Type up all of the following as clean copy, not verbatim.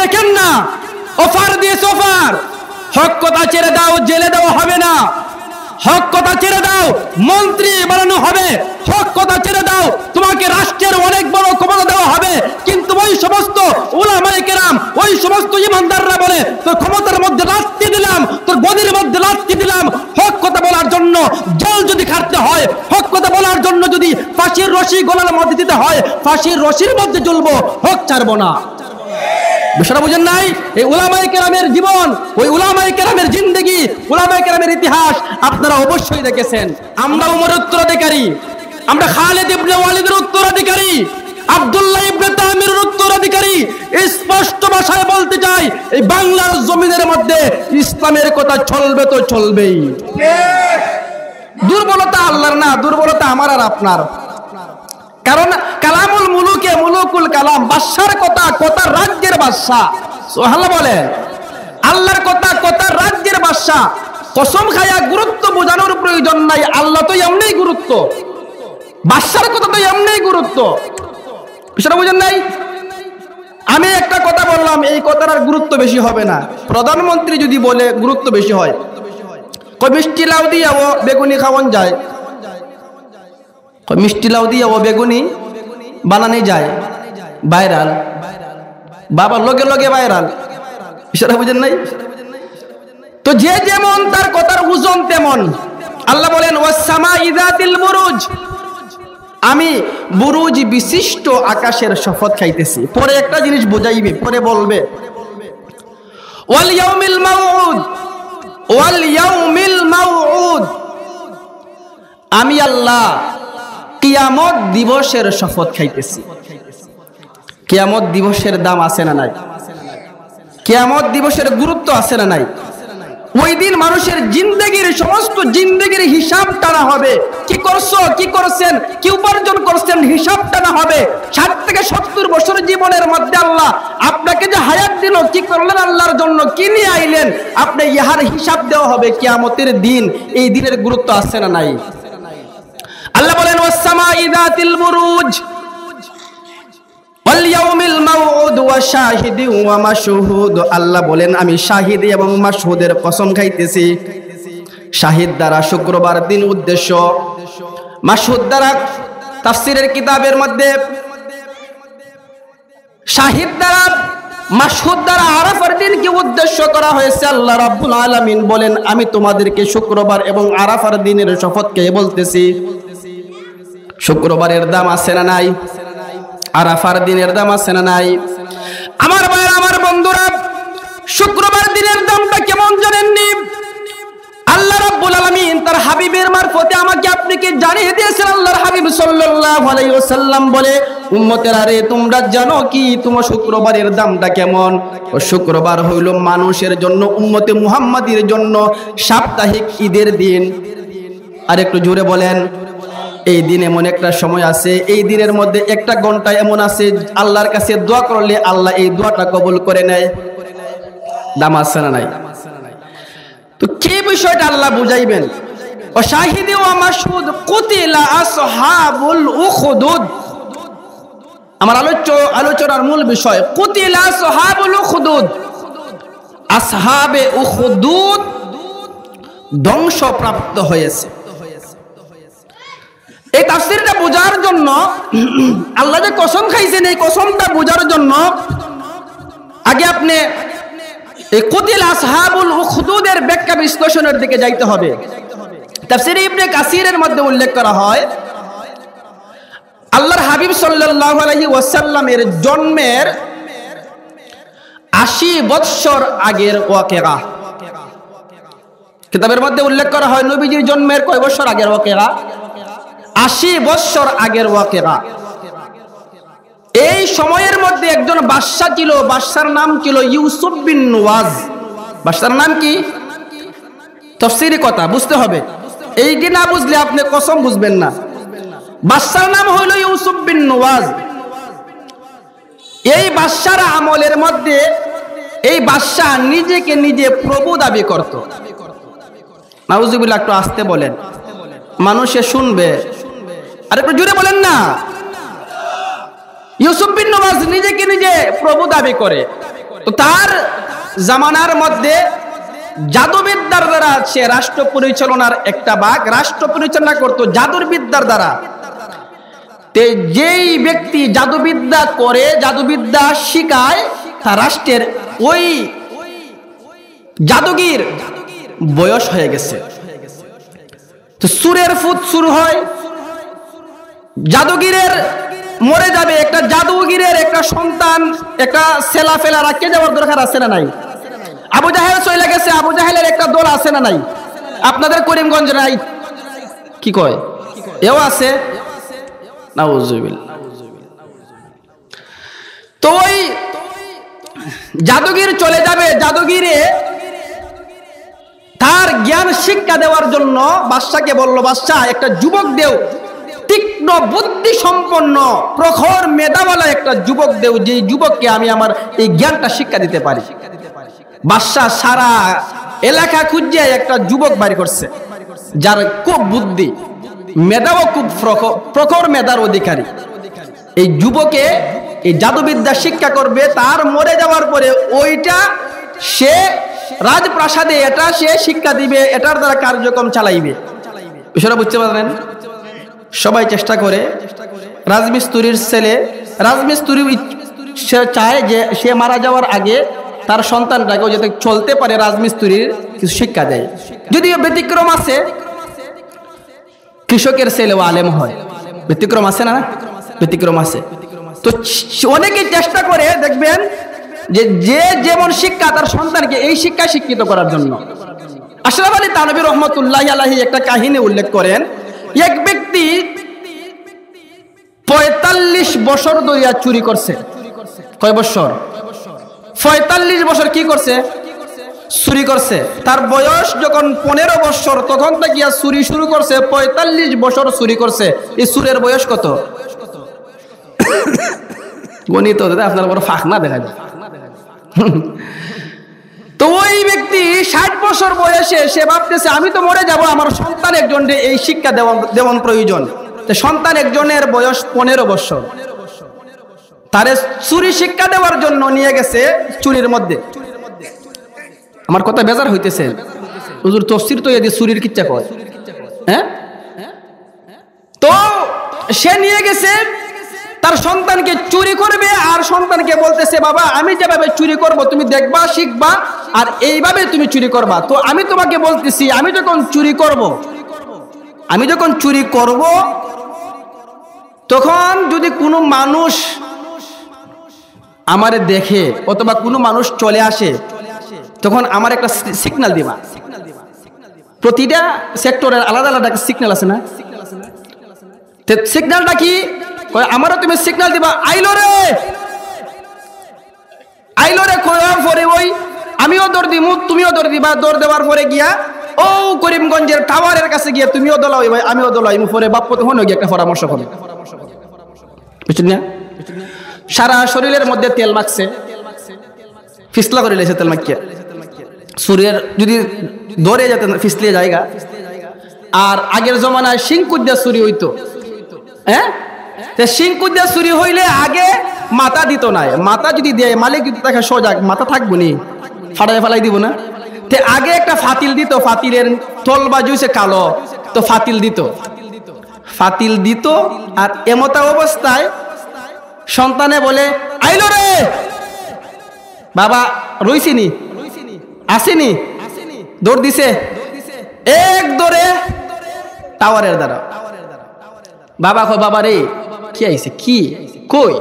দেখেন না, অফার দিয়েছে অফার, হক কথা ছেড়ে দাও, জেলে দেওয়া হবে না, হক কথা ছেড়ে দাও, মন্ত্রী বানানো হবে, হক কথা ছেড়ে দাও, তোমাকে রাষ্ট্রের অনেক বড় ক্ষমতা দেওয়া হবে। কিন্তু ওই সমস্ত উলামায়ে কেরাম, ওই সমস্ত ইমানদাররা বলে তোর ক্ষমতার মধ্যে লাথি দিলাম, তোর গদির মধ্যে লাথি দিলাম, হক কথা বলার জন্য জেল যদি খাটতে হয়, হক কথা বলার জন্য যদি ফাঁসির রশি গলার মধ্যে দিতে হয়, ফাঁসির রশির মধ্যে জ্বলবো, হক ছাড়বো না। বিষয়টা বুঝেন নাই? এই উলামায়ে কেরামের জীবন, ওই উলামায়ে কেরামের জিন্দেগি, উলামায়ে কেরামের ইতিহাস আপনারা অবশ্যই দেখেছেন। আমরা উমরের উত্তরাধিকারী, আমরা খালিদ ইবনে ওয়ালিদের উত্তরাধিকারী, আব্দুল্লাহ ইবনে তামিরের উত্তরাধিকারী। স্পষ্ট ভাষায় বলতে চাই, এই বাংলার জমিনের মধ্যে ইসলামের কথা চলবে তো চলবেই। দুর্বলতা আল্লাহর না, দুর্বলতা আমার আর আপনার। কারণ কালামুল মুলুকে মুলুকুল কালাম, বাদশার কথা কথার রাজ্যের বাদশা। সুবহানাল্লাহ বলেন, আল্লাহর কথা কথার রাজ্যের বাদশা। কসম খায়া গুরুত্ব বোঝানোর প্রয়োজন নাই, আল্লাহ তো এমনিই গুরুত্ব, বাদশার কথা তো এমনিই গুরুত্ব। বিষয়টা বুঝেন নাই? আমি একটা কথা বললাম, এই কথার আর গুরুত্ব বেশি হবে না। প্রধানমন্ত্রী যদি বলে গুরুত্ব বেশি হয়, মিষ্টি লাউ দিয়ে ও বেগুনি খাওয়ান যায়, মিষ্টি লাউ দিয়ে ও বেগুনি বানানি যায়, ভাইরাল বাবা, লগে লগে ভাইরাল। বিষয়টা বুঝেন নাই? তো যে যেমন তার কথার ওজন তেমন। আল্লাহ বলেন ওয়াসসামাই যাতিল বুরুজ, আমি বুরুজ বিশিষ্ট আকাশের শপথ খাইতেছি। পরে একটা জিনিস বুঝাইবে, পরে বলবে ওয়াল ইয়াউমিল মাউউদ, ওয়াল ইয়াউমিল মাউউদ, আমি আল্লাহ কিয়ামত দিবসের শপথ খাইতেছি। কিয়ামত দিবসের দাম আছে না নাই? কিয়ামত দিবসের গুরুত্ব আছে না নাই? ওই দিন মানুষের জিন্দেগির সমস্ত জিন্দেগির হিসাব টানা হবে। কি করছো, কি করছেন, কি উপার্জন করছেন, হিসাব টানা হবে। 60 থেকে 70 বছর জীবনের মধ্যে আল্লাহ আপনাকে যে হায়াত দিল, কি করলেন আল্লাহর জন্য, কি নিয়ে আইলেন, আপনি ইহার হিসাব দেওয়া হবে কিয়ামতের দিন। এই দিনের গুরুত্ব আছে না নাই? আল্লাহ বলেন ওয়াসসামাই যাতিল বুরুজ ওয়াল ইয়াউমিল মাউউদ ওয়া শাহিদি ওয়া মাশহুদ। আল্লাহ বলেন আমি শাহিদ এবং মাশহুদের কসম খাইতেছি। শাহিদ দ্বারা শুক্রবার দিন উদ্দেশ্য, মাশহুদ দ্বারা তাফসীরের কিতাবের মধ্যে শাহিদ দ্বারা মাশহুদ দ্বারা আরাফার দিনকে উদ্দেশ্য করা হয়েছে। আল্লাহ রাব্বুল আলামিন বলেন আমি তোমাদেরকে শুক্রবার এবং আরাফার দিনের শপথ খেয়ে বলতেছি। শুক্রবারের দাম আছে না নাই? আরাফার দিনের দাম আছে না নাই? আমার ভাইরা, আমার বন্ধুরা, শুক্রবার দিনের দামটা কেমন জানেননি? আল্লাহ রাব্বুল আলামিন তার হাবিবের মারফতে আমাকে আপনাকে জানিয়ে দিয়েছেন। আল্লাহর হাবিব সাল্লাল্লাহু আলাইহি ওয়াসাল্লাম বলে, উম্মতেরা রে, তোমরা জানো কি তোমার শুক্রবারের দামটা কেমন? ও শুক্রবার হইল মানুষের জন্য, উম্মতে মুহাম্মাদির জন্য সাপ্তাহিক ঈদের দিন। আর একটু জোরে বলেন, এই দিন এমন একটা সময় আছে, এই দিনের মধ্যে একটা ঘন্টা এমন আছে আল্লাহর কাছে দোয়া করলে আল্লাহ এই দোয়াটা কবুল করে নেয়। দাম আছে না নাই? তো কি বিষয়টা আল্লাহ বুঝাইবেন? ও শাহিদি ওয়া মাশহুদ কুতিলা আসহাবুল উখদুদ। আমার আলোচনার মূল বিষয় কুতিলা আসহাবুল উখদুদ। আসহাবে উখদুদ ধ্বংসপ্রাপ্ত হয়েছে। এই তাফসীরটা বোঝার জন্য, আল্লাহ যে কসম খাইছেন এই কসমটা বোঝার জন্য আগে আপনি এই কুতিল আসহাবুল উখদুদের ব্যাখ্যা বিশ্লেষণের দিকে যাইতে হবে। তাফসীর ইবনে কাসিরের মধ্যে উল্লেখ করা হয়, আল্লাহর হাবিব সাল্লাল্লাহু আলাইহি ওয়াসাল্লামের জন্মের 80 বৎসর আগের ওয়াকিয়া। কিতাবের মধ্যে উল্লেখ করা হয় নবীজির জন্মের কয় বছর আগের ওয়াকিয়া? 80 বৎসর আগের ওয়াকিয়া। এই সময়ের মধ্যে একজন বাদশা ছিল, বাদশার নাম ছিল ইউসুফ বিন নওয়াজ। বাদশার নাম কি? তাফসীরি কথা বুঝতে হবে, এইটি না বুঝলে আপনি কসম বুঝবেন না। বাদশার নাম হলো ইউসুফ বিন নওয়াজ। এই বাদশার আমলের মধ্যে এই বাদশা নিজেকে নিজে প্রভু দাবি করত। নাউজুবিল্লাহ, একটু আস্তে বলেন, মানুষে শুনবে। আর একটু জোরে বলেন না। ইউসুফ বিন নওয়াজ নিজেকে নিজে প্রভু দাবি করে। তো তার জামানার মধ্যে জাদুবিদ্যার দ্বারা সে রাষ্ট্র পরিচালনার একটা ভাগ রাষ্ট্র পরিচালনা করতো জাদুর বিদ্যার দ্বারা। যেই ব্যক্তি জাদুবিদ্যা করে, জাদুবিদ্যা শিখায়, তার রাষ্ট্রের ওই জাদুগির বয়স হয়ে গেছে। তো সুরের ফুত শুরু হয়, জাদুগিরের মরে যাবে, একটা জাদুগিরের একটা সন্তান, একটা ছেলা ফেলা রাখতে যাওয়ার দরকার আছে না নাই? আবু জাহেল চলে গেছে, আবু জাহেলের একটা দল আছে না নাই? আপনাদের করিমগঞ্জ নাই? কি কয়? এও আছে। নাউজুবিল্লাহ। তো ওই জাদুগির চলে যাবে, জাদুগিরে তার জ্ঞান শিক্ষা দেওয়ার জন্য বাদশাকে বলল, বাদশা একটা যুবক দেও, তীক্ষ্ণ বুদ্ধি সম্পন্ন প্রখর মেধাওয়ালা একটা যুবক দেও, যে যুবককে আমি আমার এই জ্ঞানটা শিক্ষা দিতে পারি। বাদশা সারা এলাকা খুঁজে একটা যুবক বাড়ি করছে, যার খুব বুদ্ধি, মেধাও খুব প্রখর মেধার অধিকারী। এই যুবকে এই জাদুবিদ্যা শিক্ষা করবে, তার মরে যাওয়ার পরে ওইটা সে রাজপ্রাসাদে এটা সে শিক্ষা দিবে, এটার দ্বারা কার্যক্রম চালাইবে। বিষয়টা বুঝতে পারলেন? সবাই চেষ্টা করে, রাজমিস্ত্রির ছেলে, রাজমিস্ত্রি সে চায় যে সে মারা যাওয়ার আগে তার সন্তানটাকে যাতে চলতে পারে রাজমিস্ত্রির কিছু শিক্ষা দেয়। যদিও ব্যতিক্রম আছে, কৃষকের ছেলেও আলেম হয়, ব্যতিক্রম আছে না? ব্যতিক্রম আছে। তো অনেকে চেষ্টা করে, দেখবেন যে যে যেমন শিক্ষা তার সন্তানকে এই শিক্ষা শিক্ষিত করার জন্য। আশরাফ আলী থানভী রহমতুল্লাহি আলাইহি একটা কাহিনী উল্লেখ করেন। এক ব্যক্তি ৪৫ বছর ধরে চুরি করছে। কয় বছর? ৪৫ বছর কি করছে? চুরি করছে। তার বয়স যখন ১৫ বছর তখন থেকে চুরি শুরু করছে, ৪৫ বছর চুরি করছে। এই চুরের বয়স কত? গণিত আপনার বড় ফাঁক না দেখা যায়। তো ওই ব্যক্তি ৬০ বছর বয়সে সে ভাবতেছে আমি তো মরে যাব, আমার সন্তান একজনের এই শিক্ষা দেওয়ান প্রয়োজন। সন্তান একজনের বয়স ১৫ বছর, তারে চুরি শিক্ষা দেওয়ার জন্য নিয়ে গেছে চুরির মধ্যে। আমার কথা বেজার হইতেছে? হুজুর তফসির তো এদি চুরির কিচ্ছা কয়। হ্যাঁ, তো সে নিয়ে গেছে তার সন্তানকে চুরি করবে, আর সন্তানকে বলতেছে বাবা আমি যেভাবে চুরি করব তুমি দেখবা, শিখবা, আর এইভাবে তুমি চুরি করবা। তো আমি তোমাকে বলতেছি, আমি যখন চুরি করব তখন যদি কোনো মানুষ আমারে দেখে অথবা কোনো মানুষ চলে আসে, তখন আমার একটা সিগন্যাল দিবা। প্রতিটা সেক্টরের আলাদা আলাদা সিগন্যাল আছে না? সিগন্যালটা কি? আমারও তুমি সিগন্যাল দিবা, আইলো রে করার পরে ওই আমিও দৌড় দিব, তুমিও দৌড় দিবা। দৌড় দেওয়ার পরে গিয়া ও করিমগঞ্জের টাওয়ারের কাছে গিয়া তুমিও দোলাও ভাই, আমিও দোলাই, পরে বাপ্প তখন গিয়ে একটা পরামর্শ হবে, বুঝছেন না? সারা শরীরের মধ্যে তেল মাখছে, ফিসলা করে লেছে তেল মাখিয়া। সূর্যের যদি দৌড়ে যেতে ফিসলিয়ে জায়গা। আর আগের জমানায় শিংকুদ্দা চুরি হইতো। হ্যাঁ, শিংকুদ্দা চুরি হইলে আগে মাথা দিত না। মাথা যদি দেয় মালিক যদি তাকে সজাগ, মাথা থাকবো নি, ফালাই দিব না। তে আগে একটা ফাতিল দিত, ফাতিলের তল বাজু সে কালো, তো ফাতিল দিত। আর এমতা অবস্থায় সন্তানে বলে আইলো রে বাবা, রইছিনি, আসেনি, দৌড় দিছে, এক দৌড়ে টাওয়ারের দ্বারা। বাবা কয় বাবা রে কি আইছে, কি কই?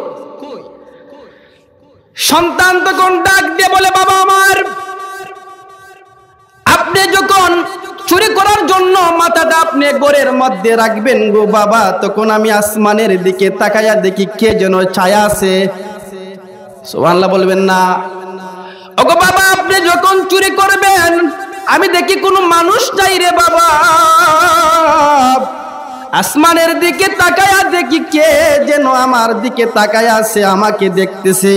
সন্তান তখন ডাক দিয়ে বলে বাবা আমার, আপনি যখন চুরি করার জন্য মাথাটা আপনি ঘরের মধ্যে রাখবেন গো বাবা, তখন আমি আসমানের দিকে তাকায়া দেখি কে যেন ছায়া আছে। সুবহানাল্লাহ বলবেন না? ওগো বাবা আপনি যখন চুরি করবেন আমি দেখি কোনো মানুষ নাই রে বাবা, আসমানের দিকে তাকায়া দেখি কে যেন আমার দিকে তাকায়া আছে, আমাকে দেখতেছে।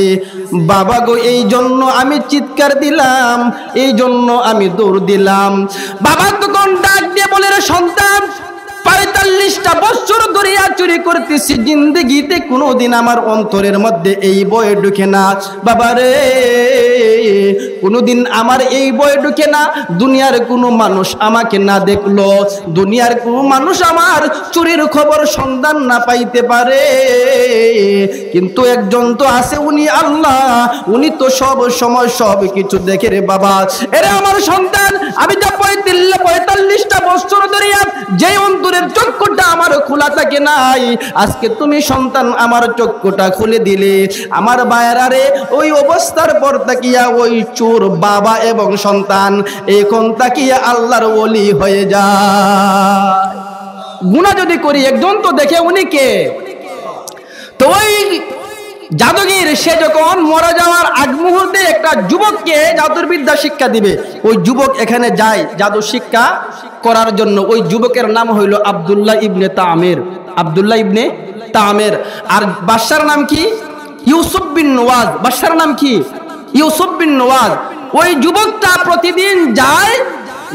বাবা গো এই জন্য আমি চিৎকার দিলাম, এই জন্য আমি দৌড় দিলাম। বাবা তখন ডাক দিয়ে বলে রে সন্তান, ৪৫টা বছর ধরে চুরি করতেছি, জিন্দেগিতে কোনোদিন আমার অন্তরের মধ্যে এই ভয় ঢুকে না। বাবা রে কোনোদিন আমার এই বই ঢুকে না, দুনিয়ার কোনো মানুষ আমাকে না দেখলো, দুনিয়ার কোনো মানুষ আমার চুরির খবর সন্ধান না পাইতে পারে, কিন্তু একজন তো আছে, উনি আল্লাহ, উনি তো সব সময় সব কিছু দেখে রে বাবা। এরে আমার সন্তান, আমি যা 45টা বছর ধরে যে অন্তরের চক্ষুটা আমার খোলা থাকে নাই, আজকে তুমি সন্তান আমার চক্ষুটা খুলে দিলে। আমার বায়রা রে, ওই অবস্থার পর তাকিয়া ওই চোর বাবা এবং সন্তান এখন তাকিয়া আল্লাহর ওলি হয়ে যায়। গুনাহ যদি করি, একজন তো দেখে উনি কে? তো ওই জাদুগির সে যখন মারা যাওয়ার আগ মুহূর্তে একটা যুবককে জাদুর বিদ্যা শিক্ষা দিবে, ওই যুবক এখানে যায় জাদু শিক্ষা করার জন্য। ওই যুবকের নাম হইল আব্দুল্লাহ ইবনে তামির। আব্দুল্লাহ ইবনে তামির। আর বাদশার নাম কি? ইউসুফ বিন নওয়াজ। বাদশার নাম কি? ইউসুফ বিন নওয়াজ। ওই যুবকটা প্রতিদিন যায়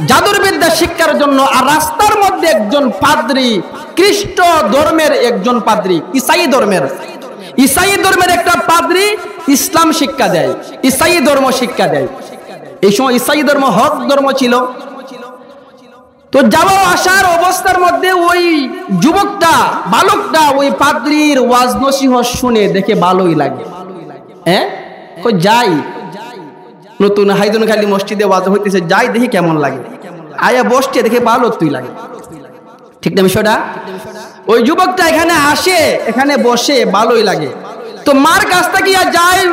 জাদুর বিদ্যা শিক্ষার জন্য। আর রাস্তার মধ্যে একজন পাদ্রী, খ্রিস্ট ধর্মের একজন পাদ্রী, ইসাই ধর্মের একটা পাদ্রী ইসলাম শিক্ষা দেয়, ইসাই ধর্ম শিক্ষা দেয়। এই সময় ইসাই ধর্ম হক ধর্ম ছিল। তো যাওয়া আসার অবস্থার মধ্যে ওই যুবকটা, বালকটা ওই পাদ্রীর ওয়াজ নসিহত শুনে দেখে ভালোই লাগে। হ্যাঁ, যাই, নতুন হাইদনখালী মসজিদে ওয়াজ হইতেছে, যাই দেখি কেমন লাগে, আয়া বসছে দেখে ভালো তুই লাগে। ঠিক না বিষয়টা? ওই যুবকটা এখানে আসে, এখানে বসে ভালোই লাগে। তো মার কাছ থেকে যায়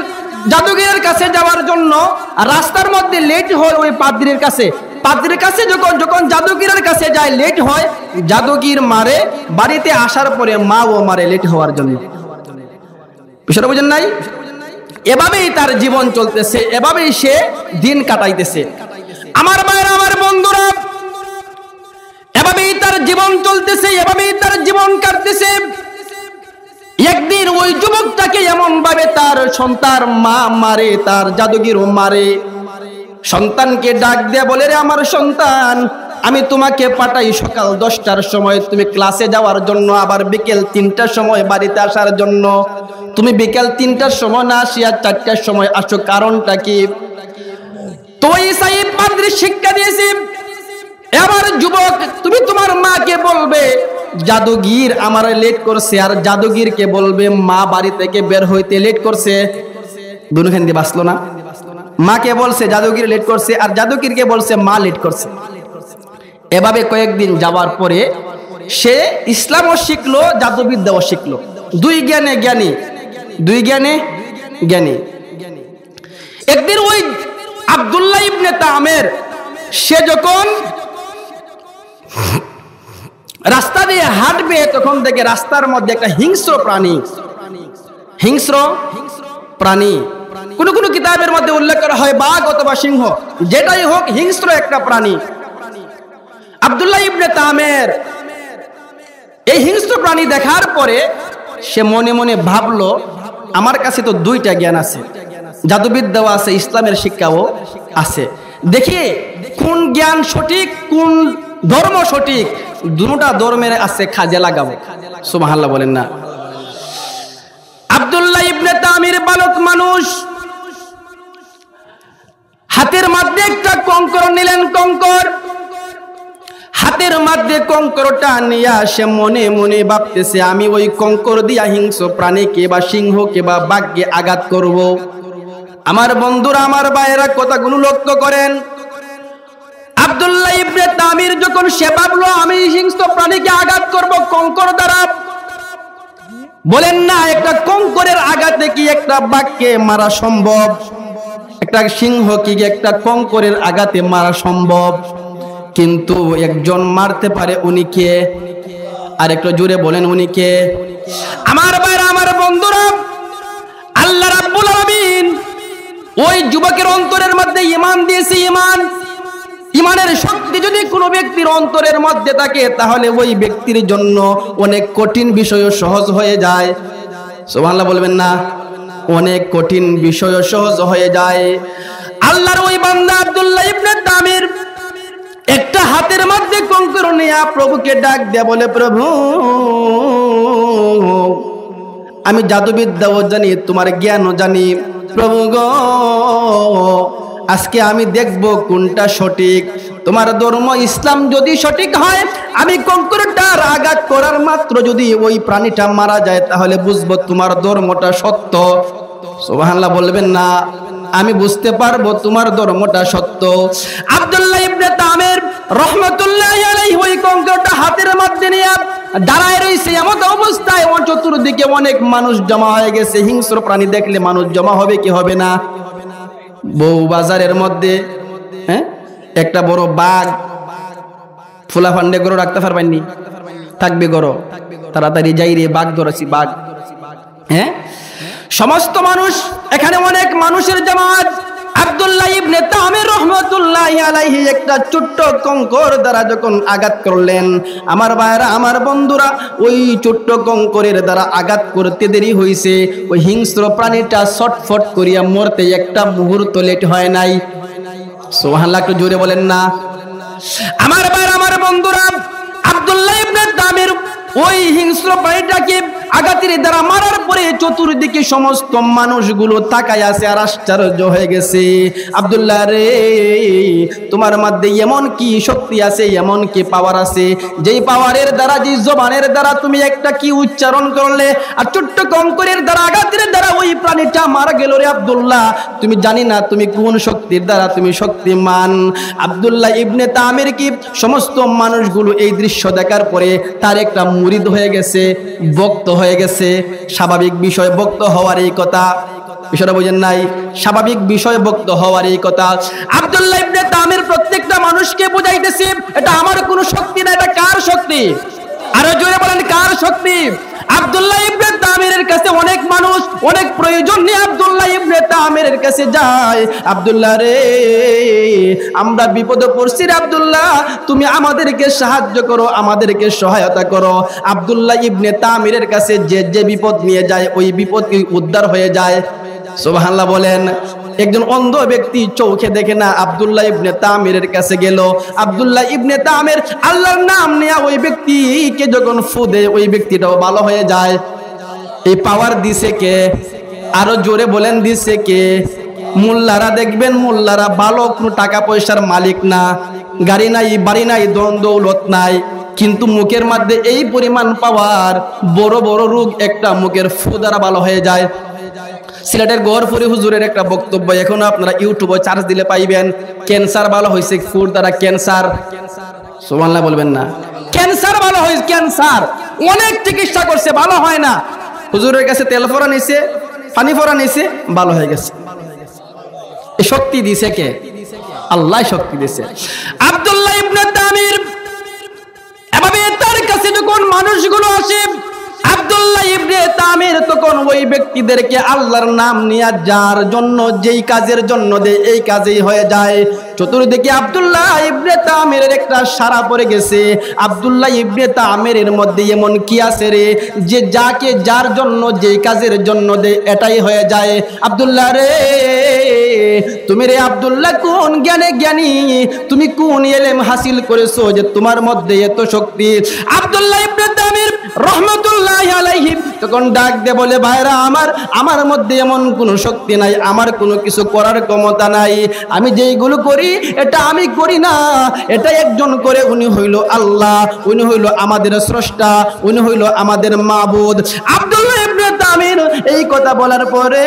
জাদুগিরের কাছে যাওয়ার জন্য। আর রাস্তার মধ্যে লেট হয় ওই পাদ্রীর কাছে। পাদ্রীর কাছে যখন জাদুগিরের কাছে যায়, লেট হয়, জাদুগির মারে। বাড়িতে আসার পরে মা ও মারে লেট হওয়ার জন্য। বিষয়টা বুঝেন নাই? এভাবেই তার জীবন চলতেছে, এভাবেই সে দিন কাটাইতেছে। আমার ভাইরা, আমার বন্ধুরা, এভাবেই তার জীবন চলতেছে, এভাবেই তার জীবন কাটতেছে। একদিন ওই যুবকটাকে এমন ভাবে তার সন্তান মা মারে, তার জাদুগিরও মারে। সন্তানকে ডাক দিয়ে বলে, রে আমার সন্তান, আমি তোমাকে পাঠাই সকাল 10টার সময় তুমি ক্লাসে যাওয়ার জন্য, আবার বিকেল 3টার সময় বাড়িতে আসার জন্য। তুমি বিকেল 3টার সময় না আসিয়া 4টার সময় আসো, কারণটা কি? তো ইসাই পাদ্রী শিক্ষা দিয়েছি, এবার যুবক, তুমি তোমার মাকে বলবে জাদুগির আমার লেট করছে, আর জাদুগিরকে বলবে মা বাড়ি থেকে বের হইতে লেট করছে। দুখান দিয়ে বাঁচলো না? মাকে বলছে জাদুগির লেট করছে, আর জাদুগিরকে বলছে মা লেট করছে। এভাবে কয়েকদিন যাওয়ার পরে সে ইসলামও শিখলো, জাদুবিদ্যাও শিখলো। দুই জ্ঞানে জ্ঞানী। একদিন ওই আব্দুল্লাহ ইবনে তামির সে যখন রাস্তা দিয়ে হাঁটবে, তখন দেখে রাস্তার মধ্যে একটা হিংস্র প্রাণী। কোন কোন কিতাবের মধ্যে উল্লেখ করা হয় বাঘ অথবা সিংহ, যেটাই হোক হিংস্র একটা প্রাণী। আব্দুল্লাহ ইবনে তামির এই হিংস্র প্রাণী দেখার পরে সে মনে মনে ভাবলো, আমার কাছে তো দুইটা জ্ঞান আছে, জাদুবিদ্যাও আছে, ইসলামের শিক্ষাও আছে, দেখি কোন জ্ঞান সঠিক, কোন ধর্ম সঠিক, দুটা ধর্মের আছে, কাজে লাগাবো। সুবহানাল্লাহ বলেন না? আব্দুল্লাহ ইবনে তামির বালক মানুষ, হাতের মধ্যে একটা কঙ্কর নিলেন। হাতের মধ্যে কঙ্করটা নিয়ে সে মনে মনে ভাবতেছে, আমি ওই কঙ্কর দিয়া হিংস্র প্রাণীকে বা সিংহকে বা বাঘকে আঘাত করব। আমার বন্ধুরা, আমার ভাইয়েরা, কথাগুলো লক্ষ্য করেন। আব্দুল্লাহ ইবনে তামির যখন সে ভাবলো আমি হিংস্র প্রাণীকে আঘাত করব কঙ্কর দ্বারা, বলেন না একটা কঙ্করের আঘাতে কি একটা বাঘকে মারা সম্ভব? একটা সিংহ কি একটা কঙ্করের আঘাতে মারা সম্ভব? কিন্তু একজন মারতে পারে, উনি কে? আর একটু জোরে বলেন, উনি কে? আমার ভাইরা, আমার বন্ধুরা, আল্লাহ রাব্বুল আলামিন ওই যুবকের অন্তরের মধ্যে ঈমান দিয়েছে। ঈমানের শক্তি যদি কোনো ব্যক্তির অন্তরের মধ্যে থাকে, তাহলে ওই ব্যক্তির জন্য অনেক কঠিন বিষয়ও সহজ হয়ে যায়। সুবহানাল্লাহ বলবেন না? অনেক কঠিন বিষয়ও সহজ হয়ে যায়। আল্লাহর ওই বান্দা আব্দুল্লাহ ইবনে তামির একটা হাতের মধ্যে কঙ্কর নিয়ে প্রভুকে ডাক দিয়ে বলে, প্রভু, আমি জাদুবিদ্যাও জানি, তোমার জ্ঞানও জানি, প্রভু গো আজকে আমি দেখব কোনটা সঠিক। তোমার ধর্ম ইসলাম যদি সঠিক হয়, আমি কঙ্করটার আঘাত করার মাত্র যদি ওই প্রাণীটা মারা যায়, তাহলে বুঝবো তোমার ধর্মটা সত্য। সুবহানাল্লাহ বলবেন না? আমি বুঝতে পারবো তোমার ধর্মটা সত্য। আব্দুল্লাহ ইবনে তামির রহমাতুল্লাহি আলাইহি ওই কঙ্করটা হাতের মধ্যে নিয়ে দাঁড়ায় রয়েছে। এমন অবস্থায় চতুর্দিকে অনেক মানুষ জমা হয়ে গেছে। হিংস্র প্রাণী দেখলে মানুষ জমা হবে কি হবে না? বউ বাজারের মধ্যে একটা বড় বাঘ, ফুলা ফান্ডে গরু রাখতে পারবেননি, থাকবে গরু, তাড়াতাড়ি যাই রে বাঘ ধরেছি বাঘ। সমস্ত মানুষ, এখানে অনেক মানুষের জামাত। আব্দুল্লাহ ইবনে তামির রহমাতুল্লাহি আলাইহি একটা ছোট্ট কঙ্কর দ্বারা যখন আঘাত করলেন, আমার ভাইরা, আমার বন্ধুরা, ওই ছোট্ট কঙ্করের দ্বারা আঘাত করতে দেরি হয়েছে। ওই হিংস্র প্রাণীটা ছটফট করিয়া মরতে একটা মুহূর্ত লেট হয় নাই। সুবহানাল্লাহ, একটু জোরে বলেন না? আমার ভাইরা, আমার বন্ধুরা, আব্দুল্লাহ ইবনে তামির ওই হিংস্র প্রাণীটাকে আঘাতের দ্বারা মারার পরে চতুর্দিকে সমস্ত মানুষগুলো তাকায় আছে আর আশ্চর্য হয়ে গেছে। আব্দুল্লাহ রে, তোমার মধ্যে এমন কি শক্তি আছে, এমন কি পাওয়ার আছে, যেই পাওয়ারের দ্বারা, যেই জবানের দ্বারা তুমি একটা কি উচ্চারণ করলে আর ছোট্ট কঙ্করের দ্বারা আঘাতের দ্বারা ওই প্রাণীটা মারা গেল রে আব্দুল্লাহ। তুমি জানি না তুমি কোন শক্তির দ্বারা তুমি শক্তিমান। আব্দুল্লাহ ইবনে তামির কি সমস্ত মানুষগুলো এই দৃশ্য দেখার পরে তার একটা মুরিদ হয়ে গেছে, ভক্ত হয়ে গেছে। স্বাভাবিক বিষয় ভক্ত হওয়ার এই কথা, বিষয়টা বুঝেন নাই? স্বাভাবিক বিষয় ভক্ত হওয়ার এই কথা। আব্দুল্লাহ ইবনে তামির প্রত্যেকটা মানুষকে বুঝাইতেছে, এটা আমার কোনো শক্তি না, এটা কার শক্তি? আরো জোরে বলেন, কার শক্তি? আব্দুল্লাহ ইবনে তামিরের কাছে অনেক মানুষ অনেক প্রয়োজন নিয়ে আব্দুল্লাহ ইবনে তামিরের কাছে যায়। আব্দুল্লাহ রে, আমরা বিপদে পড়ছি রে আব্দুল্লাহ, তুমি আমাদেরকে সাহায্য করো, আমাদেরকে সহায়তা করো। আব্দুল্লাহ ইবনে তামিরের কাছে যে যে বিপদ নিয়ে যায়, ওই বিপদ কি উদ্ধার হয়ে যায়? সুবহানাল্লাহ বলেন। একজন অন্ধ ব্যক্তি চোখে দেখে না, আব্দুল্লাহ ইবনে তামিরের কাছে গেল। আব্দুল্লাহ ইবনে তামির আল্লাহর নাম নিয়ে ওই ব্যক্তিকে যখন ফু দেয়, ওই ব্যক্তিটাও ভালো হয়ে যায়। এই পাওয়ার দিছে কে? আরো জোরে বলেন, দিছে কে? মোল্লারা দেখবেন, মোল্লারা ভালো কোনো টাকা পয়সার মালিক না, গাড়ি নাই, বাড়ি নাই, ধন দৌলত নাই, কিন্তু মুখের মধ্যে এই পরিমাণ পাওয়ার, বড় বড় রোগ একটা মুখের ফু দ্বারা ভালো হয়ে যায়। সিলেটের গড়ফুরি হুজুরের একটা বক্তব্য এখনো আপনারা ইউটিউবে চার্জ দিলে পাইবেন। ক্যান্সার ভালো হয়েছে ফুড দ্বারা, ক্যান্সার। সুবহানাল্লাহ বলবেন না? ক্যান্সার ভালো হয়েছে, ক্যান্সার অনেক চিকিৎসা করছে, ভালো হয় না। হুজুরের কাছে তেল ফোড়া নিছে, পানি ফোড়া নিছে, ভালো হয়ে গেছে। এই শক্তি দিছে কে? আল্লাহ শক্তি দিছে। আব্দুল্লাহ ইবনে তামির এভাবে তার কাছে যখন মানুষগুলো আসে, আব্দুল্লাহ ইবনে তামির তখন ওই ব্যক্তিদেরকে আল্লাহর নাম নিয়ে যার জন্য যেই কাজের জন্য দেয়, এই কাজেই হয়ে যায়। চতুর্দিকে আব্দুল্লাহ ইবনে তামিরের একটা সারা পড়ে গেছে। আব্দুল্লাহ ইবনে তামিরের মধ্যে এমন কি আছে রে, যে যাকে যার জন্য যেই কাজের জন্য দেয়, এটাই হয়ে যায়। আব্দুল্লাহ রে, তুমি রে আব্দুল্লাহ কোন জ্ঞানে জ্ঞানী, তুমি কোন ইলম হাসিল করেছো যে তোমার মধ্যে এত শক্তি? আব্দুল্লাহ ইবনে তামির রহমাতুল্লাহি আলাইহি তখন ডাক দে বলে, ভাইরা আমার মধ্যে এমন কোনো শক্তি নাই, আমার কোনো কিছু করার ক্ষমতা নাই। আমি যেইগুলো করি এটা আমি করি না, এটা একজন করে, উনি হইল আল্লাহ, উনি হইল আমাদের স্রষ্টা, উনি হইল আমাদের মাবুদ। আব্দুল্লাহ ইবনে তামির এই কথা বলার পরে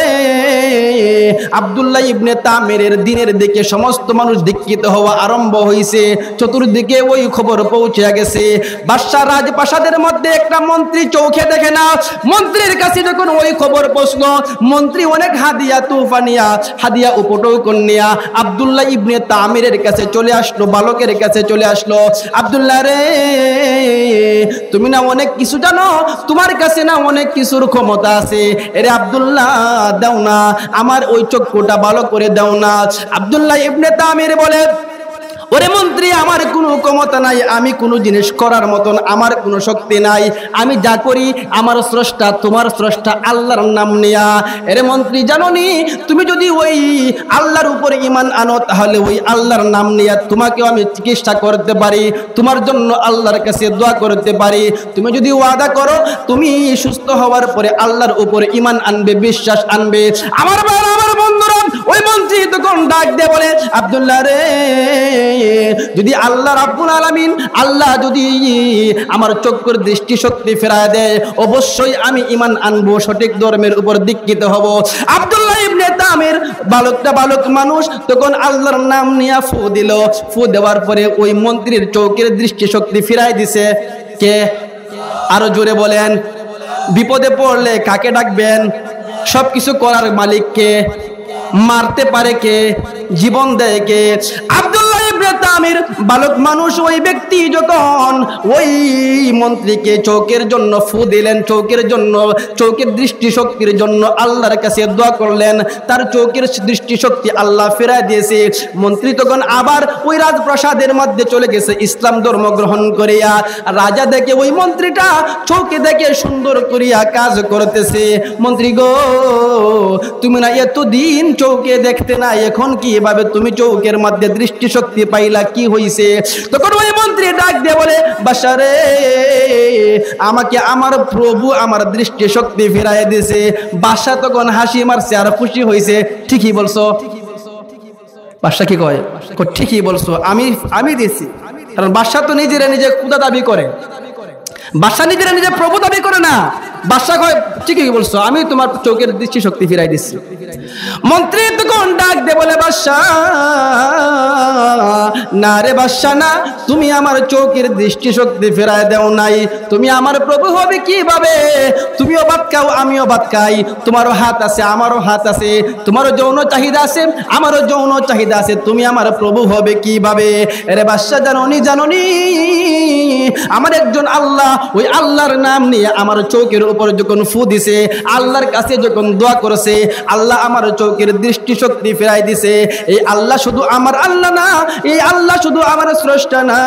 আব্দুল্লাহ ইবনে তামিরের দিনের দিকে সমস্ত মানুষ দীক্ষিত হওয়া আরম্ভ হয়েছে। চতুর্দিকে ওই খবর পৌঁছে গেছে। বাদশাহ রাজপ্রাসাদের মধ্যে একটা মন্ত্রী চোখে দেখে না, মন্ত্রীর কাছে যখন ওই খবর পৌঁছল, মন্ত্রী অনেক হাদিয়া তুফানিয়া, হাদিয়া উপটৌকন নিয়া আব্দুল্লাহ ইবনে তামিরের কাছে চলে আসলো, বালকের কাছে চলে আসলো। আব্দুল্লাহ রে, তুমি না অনেক কিছু জানো, তোমার কাছে না অনেক কিছুর ক্ষমতা আছে, এরে আব্দুল্লাহ দাও না, আমার ওই চক্ষুটা ভালো করে দাও না। আব্দুল্লাহ ইবনে তামির বলে, ওরে মন্ত্রী, আমার কোনো ক্ষমতা নাই, আমি কোনো জিনিস করার মতন আমার কোনো শক্তি নাই, আমি যা করি আমার স্রষ্টা তোমার স্রষ্টা আল্লাহর নাম নেয়া। এরে মন্ত্রী, জানোনি তুমি যদি ওই আল্লাহর উপর ঈমান আনো তাহলে ওই আল্লাহর নাম নিয়ে তোমাকেও আমি চিকিৎসা করতে পারি, তোমার জন্য আল্লাহর কাছে দোয়া করতে পারি। তুমি যদি ওয়াদা করো তুমি সুস্থ হওয়ার পরে আল্লাহর উপর ঈমান আনবে, বিশ্বাস আনবে। আমার ভাইরা, আমার বন্ধুরা, ওই মন্ত্রী তখন ডাক দিয়ে বলে, আব্দুল্লাহ রে, যদি আল্লাহ রাব্বুল আলামিন আল্লাহ যদি আমার চক্ষুর দৃষ্টি শক্তি ফেরায় দেয় অবশ্যই আমি ঈমান আনবো, সঠিক ধর্মের উপর দীক্ষিত হব। আব্দুল্লাহ ইবনে তামির বালক মানুষ তখন আল্লাহর নাম নিয়ে ফু দিল। ফু দেওয়ার পরে ওই মন্ত্রীর চোখের দৃষ্টি শক্তি ফিরাই দিছে কে? আরো জোরে বলেন। বিপদে পড়লে কাকে ডাকবেন? সবকিছু করার মালিক কে? মারতে পারে কে? জীবন দেয় কে? আব্দুল্লাহ ইবনে তামির বালক মানুষ ওই ব্যক্তি যখন ওই মন্ত্রীকে চোখের জন্য ফু দিলেন, চোখের দৃষ্টি শক্তির জন্য আল্লাহর কাছে দোয়া করলেন, তার চোখের দৃষ্টি শক্তি আল্লাহ ফেরায় দিয়েছে। মন্ত্রী তখন আবার ওই রাজপ্রাসাদের মধ্যে চলে গেছে ইসলাম ধর্ম গ্রহণ করিয়া। রাজা দেখে ওই মন্ত্রীটা চোখে দেখে সুন্দর করিয়া কাজ করতেছে। মন্ত্রী গো, তুমি না এতদিন চৌকে দেখতে না, এখন কিভাবে তুমি চৌকের মধ্যে দৃষ্টি শক্তি পাইলা, কি হইছে? তখন ওই মন্ত্রী ডাক দিয়ে বলে, বাদশারে, আমাকে আমার প্রভু আমার দৃষ্টি শক্তি ফিরাই দিয়েছে। বাদশা তখন হাসি মারছে আর খুশি হইছে। ঠিকই বলছো। বাদশা কি কয়? ঠিকই বলছো, আমি দিছি। কারণ বাদশা তো নিজে খোদা দাবি করে, বাদশা নিজে প্রভু দাবি করে না। বাদশা কয় ঠিকই বলছো, আমি তোমার চোখের দৃষ্টি শক্তি ফিরাই দিচ্ছি। মন্ত্রী তখন ডাক দে বলে, বাদশা না রে বাদশা না, তুমি আমার চোখের দৃষ্টি শক্তি ফেরাই দেও নাই, তুমি আমার প্রভু হবে কিভাবে? তুমিও ভাত খাও আমিও ভাত খাই, তোমারও হাত আছে আমারও হাত আছে, তোমারও যৌন চাহিদা আছে আমারও যৌন চাহিদা আছে, তুমি আমার প্রভু হবে কিভাবে? আরে বাদশা, জানোনি আমার একজন আল্লাহ, ওই আল্লাহর নাম নিয়ে আমার চোখের উপর যখন ফু দিছে, আল্লাহর কাছে যখন দোয়া করেছে, আল্লাহ আমার চোখের দৃষ্টি শক্তি ফেরাই দিছে। এই আল্লাহ শুধু আমার আল্লাহ না, এই আল্লাহ শুধু আমার স্রষ্টা না,